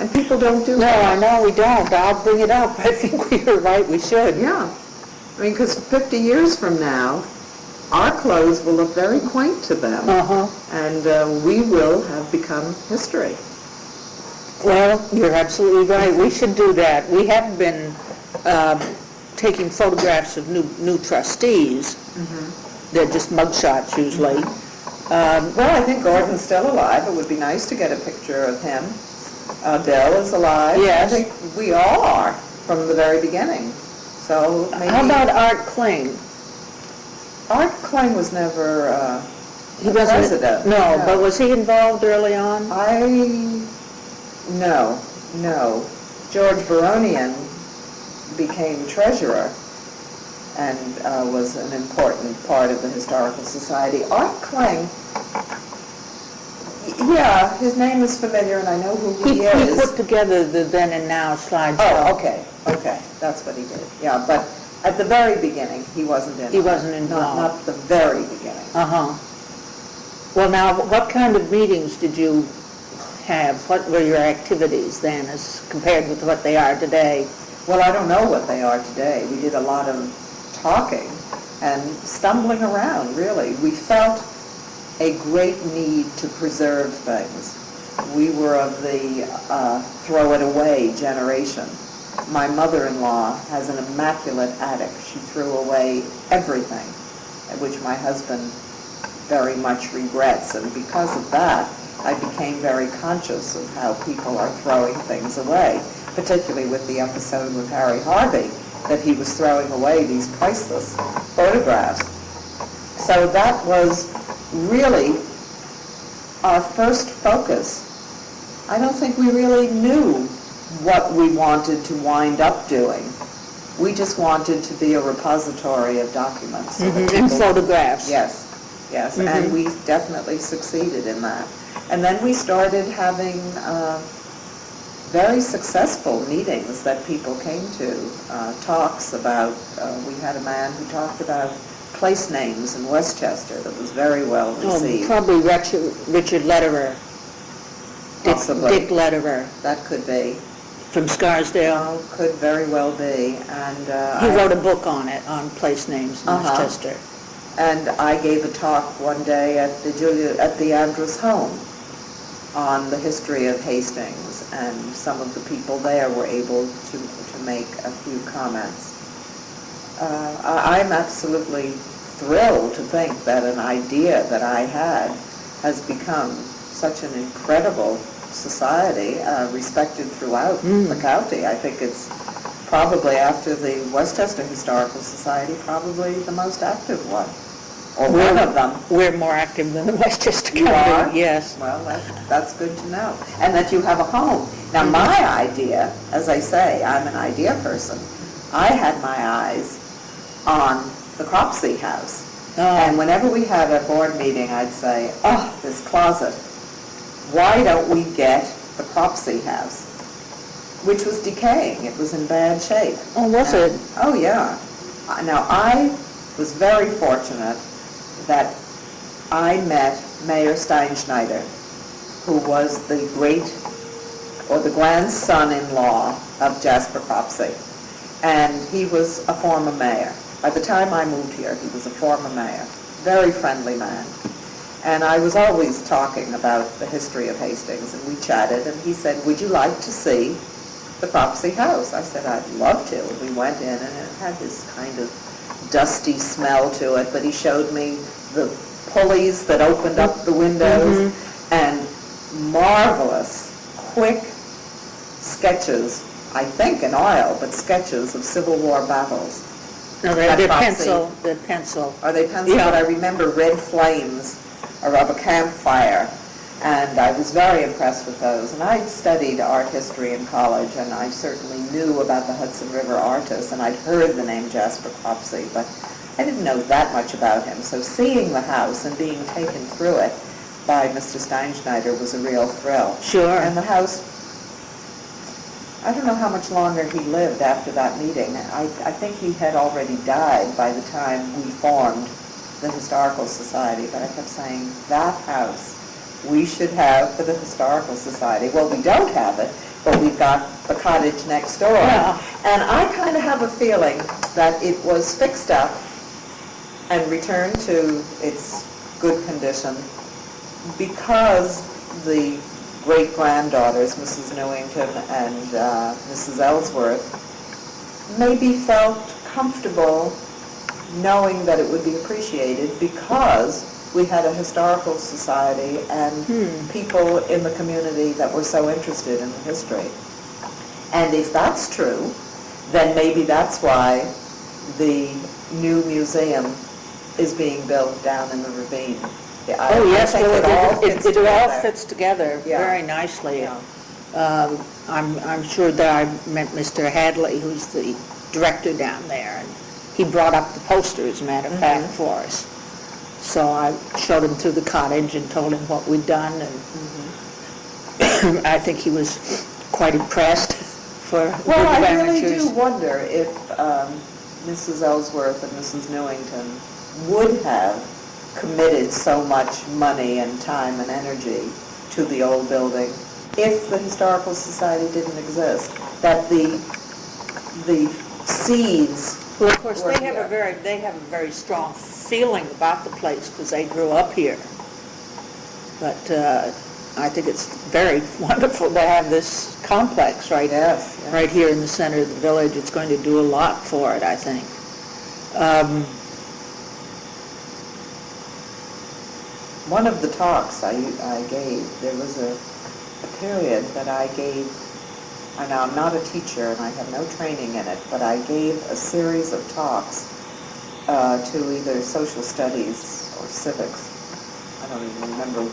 And people don't do No, that. I know we don't. I'll bring it up. I think you're right, we should. Yeah. I mean, because 50 years from now, our clothes will look very quaint to them. Uh-huh. And we will have become history. Well, you're absolutely right. We should do that. We have been taking photographs of new trustees. They're just mugshots usually. Well, I think Gordon's still alive. It would be nice to get a picture of him. Bill is alive. Yes. I think we all are from the very beginning. So maybe... How about Art Kling? Art Kling was never He wasn't, president. No, but was he involved early on? No. George Baronian became treasurer and was an important part of the Historical Society. Art Kling, yeah, his name is familiar and I know who he is. He put together the then and now slideshow. Oh, okay, that's what he did. Yeah, but at the very beginning, he wasn't in. He wasn't involved. Not the very beginning. Uh-huh. Well, now, what kind of meetings did you have? What were your activities then as compared with what they are today? Well, I don't know what they are today. We did a lot of talking and stumbling around, really. We felt a great need to preserve things. We were of the throw-it-away generation. My mother-in-law has an immaculate attic. She threw away everything, which my husband very much regrets. And because of that, I became very conscious of how people are throwing things away, particularly with the episode with Harry Harvey, that he was throwing away these priceless photographs. So that was really our first focus. I don't think we really knew what we wanted to wind up doing. We just wanted to be a repository of documents. So that And people- photographs. Yes, and we definitely succeeded in that. And then we started having very successful meetings that people came to, talks about, we had a man who talked about place names in Westchester that was very well received. Probably Richard Lederer. Possibly. Dick Lederer That could be. from Scarsdale. Could very well be. And He wrote a book on it, on place names in Westchester. And I gave a talk one day at the Andrews home on the history of Hastings, and some of the people there were able to make a few comments. I'm absolutely thrilled to think that an idea that I had has become such an incredible society, respected throughout the county. I think it's probably, after the Westchester Historical Society, probably the most active one, or one of them. We're more active than the Westchester You County. are? Yes. Well, that's good to know. And that you have a home. Now, my idea, as I say, I'm an idea person. I had my eyes on the Cropsey house. And whenever we had a board meeting, I'd say, oh, this closet, why don't we get the Cropsey house? Which was decaying. It was in bad shape. Oh, was it? Oh, yeah. Now, I was very fortunate that I met Mayor Steinschneider, who was the grandson-in-law of Jasper Cropsey. And he was a former mayor. By the time I moved here, he was a former mayor. very friendly man. And I was always talking about the history of Hastings, and we chatted, and he said, would you like to see the Cropsey house? I said, I'd love to. And we went in, and it had this kind of dusty smell to it, but he showed me the pulleys that opened up the windows, and marvelous, quick sketches, I think in oil, but sketches of Civil War battles. No, they're pencil, they're pencil. Are they pencil? Yeah. But I remember red flames of a campfire, and I was very impressed with those. And I'd studied art history in college, and I certainly knew about the Hudson River artists, and I'd heard the name Jasper Cropsey, but I didn't know that much about him. So seeing the house and being taken through it by Mr. Steinschneider was a real thrill. Sure. And the house, I don't know how much longer he lived after that meeting. I think he had already died by the time we formed the Historical Society, but I kept saying, that house we should have for the Historical Society. Well, we don't have it, but we've got the cottage next door. Yeah. And I kind of have a feeling that it was fixed up and returned to its good condition because the great-granddaughters, Mrs. Newington and Mrs. Ellsworth, maybe felt comfortable knowing that it would be appreciated because we had a historical society and people in the community that were so interested in the history. And if that's true, then maybe that's why the new museum is being built down in the ravine. Oh, yes, I think it all fits together Yeah. very nicely. Yeah. I'm sure that I met Mr. Hadley, who's the director down there, and he brought up the poster, as a matter of fact, for us. So I showed him through the cottage and told him what we'd done, and I think he was quite impressed for Well, the I really amateurs. do wonder if Mrs. Ellsworth and Mrs. Newington would have committed so much money and time and energy to the old building if the Historical Society didn't exist, that the seeds. Well, of course, were they have here. a very strong feeling about the place because they grew up here. But I think it's very wonderful to have this complex right here in the center of the village. It's going to do a lot for it, I think. One of the talks I gave, there was a period that I gave, and now I'm not a teacher and I have no training in it, but I gave a series of talks to either social studies or civics. I don't even remember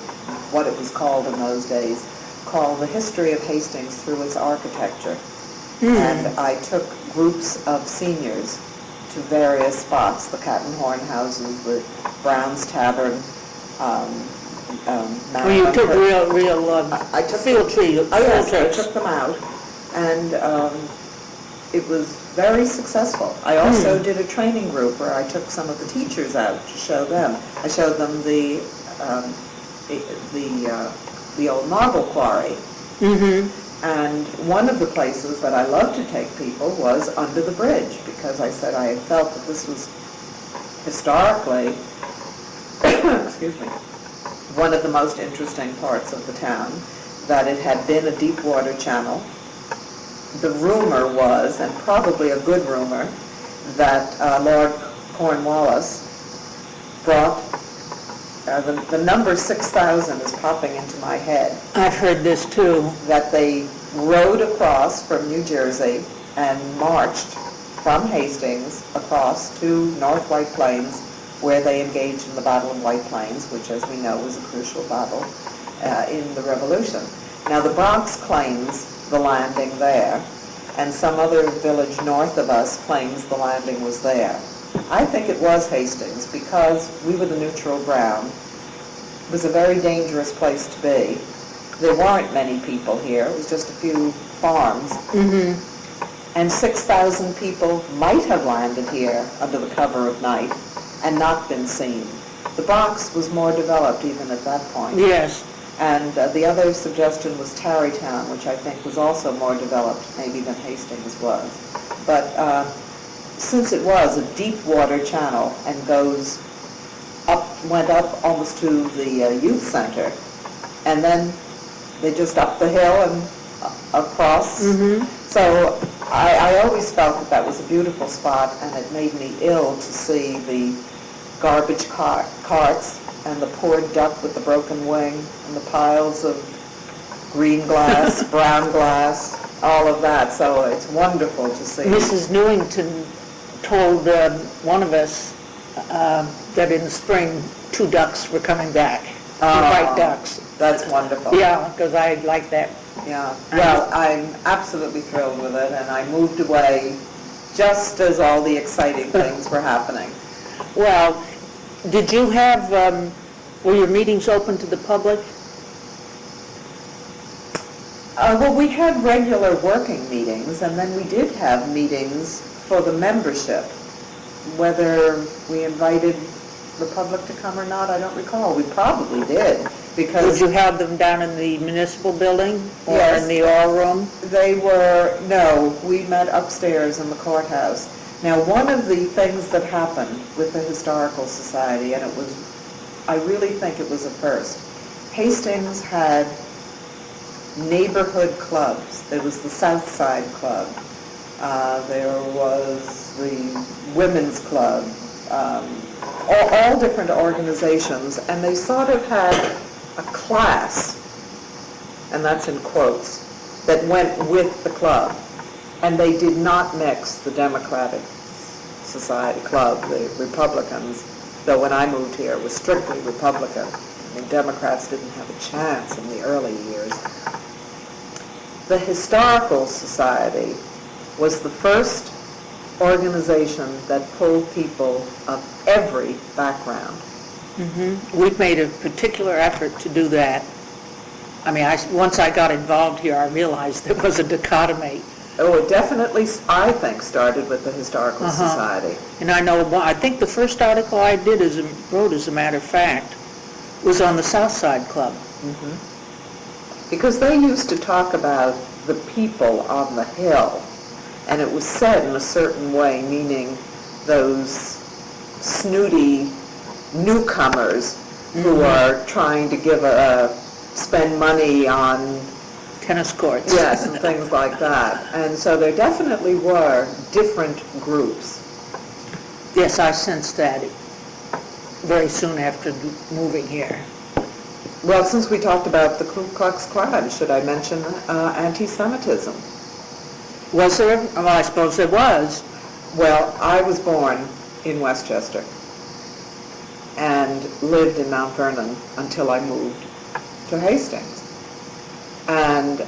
what it was called in those days, called The History of Hastings Through Its Architecture. And I took groups of seniors to various spots, the Cat and Horn houses, the Brown's Tavern, Well, you took real I took field trips. Oh, yes, I took them out, and it was very successful. I also did a training group where I took some of the teachers out to show them. I showed them the old marble quarry. And one of the places that I loved to take people was under the bridge, because I said I had felt that this was historically, excuse me, one of the most interesting parts of the town, that it had been a deep water channel. The rumor was, and probably a good rumor, that Lord Cornwallis brought, the number 6,000 is popping into my head, I've heard this too. that they rode across from New Jersey and marched from Hastings across to North White Plains, where they engaged in the Battle of White Plains, which, as we know, was a crucial battle in the Revolution. Now, the Bronx claims the landing there, and some other village north of us claims the landing was there. I think it was Hastings, because we were the neutral ground. It was a very dangerous place to be. There weren't many people here. It was just a few farms. And 6,000 people might have landed here under the cover of night and not been seen. The Bronx was more developed even at that point. Yes. And the other suggestion was Tarrytown, which I think was also more developed maybe than Hastings was. But since it was a deep water channel and goes up went up almost to the youth center, and then they just up the hill and across. So I always felt that that was a beautiful spot, and it made me ill to see the garbage carts and the poor duck with the broken wing and the piles of green glass, brown glass, all of that. So it's wonderful to see. Mrs. Newington told one of us that in the spring, 2 ducks were coming back, 2 white ducks. That's wonderful. Yeah, because I like that. Yeah, well, I'm absolutely thrilled with it, and I moved away just as all the exciting things were happening. Well, did you have, were your meetings open to the public? Well, we had regular working meetings, and then we did have meetings for the membership. Whether we invited the public to come or not, I don't recall. We probably did, because... Did you have them down in the municipal building? Or Yes. in the oil room? No, we met upstairs in the courthouse. Now, one of the things that happened with the Historical Society, and I really think it was a first, Hastings had neighborhood clubs. There was the South Side Club. There was the Women's Club. All different organizations, and they sort of had a class, and that's in quotes, that went with the club. And they did not mix the Democratic Society Club, the Republicans, though when I moved here it was strictly Republican. I mean, Democrats didn't have a chance in the early years. The Historical Society was the first organization that pulled people of every background. We've made a particular effort to do that. I mean, once I got involved here, I realized there was a dichotomy. Oh, it definitely, I think, started with the Historical Society. And I think the first article I wrote, as a matter of fact, was on the South Side Club. Because they used to talk about the people on the hill, and it was said in a certain way, meaning those snooty newcomers who are trying to spend money on Tennis courts. yes, and things like that. And so there definitely were different groups. Yes, I sensed that very soon after moving here. Well, since we talked about the Ku Klux Klan, should I mention anti-Semitism? Was there? Well, I suppose there was. Well, I was born in Westchester and lived in Mount Vernon until I moved to Hastings. And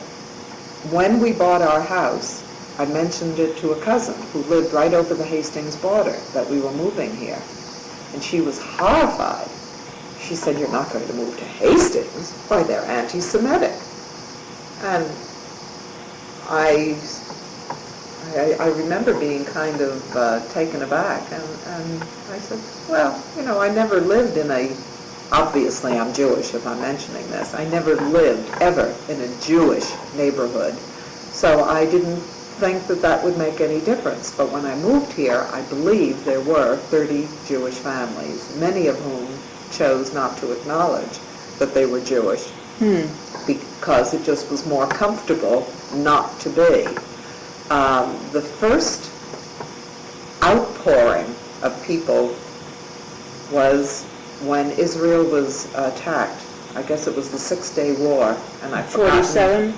when we bought our house, I mentioned it to a cousin who lived right over the Hastings border that we were moving here. And she was horrified. She said, "You're not going to move to Hastings? Why, they're anti-Semitic." And I remember being kind of taken aback, and I said, well, I never lived obviously I'm Jewish if I'm mentioning this, I never lived ever in a Jewish neighborhood, so I didn't think that would make any difference. But when I moved here, I believe there were 30 Jewish families, many of whom chose not to acknowledge that they were Jewish, because it just was more comfortable not to be. The first outpouring of people was when Israel was attacked. I guess it was the 6-Day War, and I 47?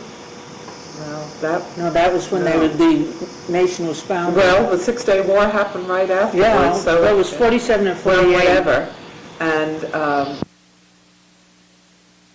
No, that was when the nation was founded. Well, the 6-Day War happened right afterwards. Yeah, so it was 47 and 48. Well, whatever. And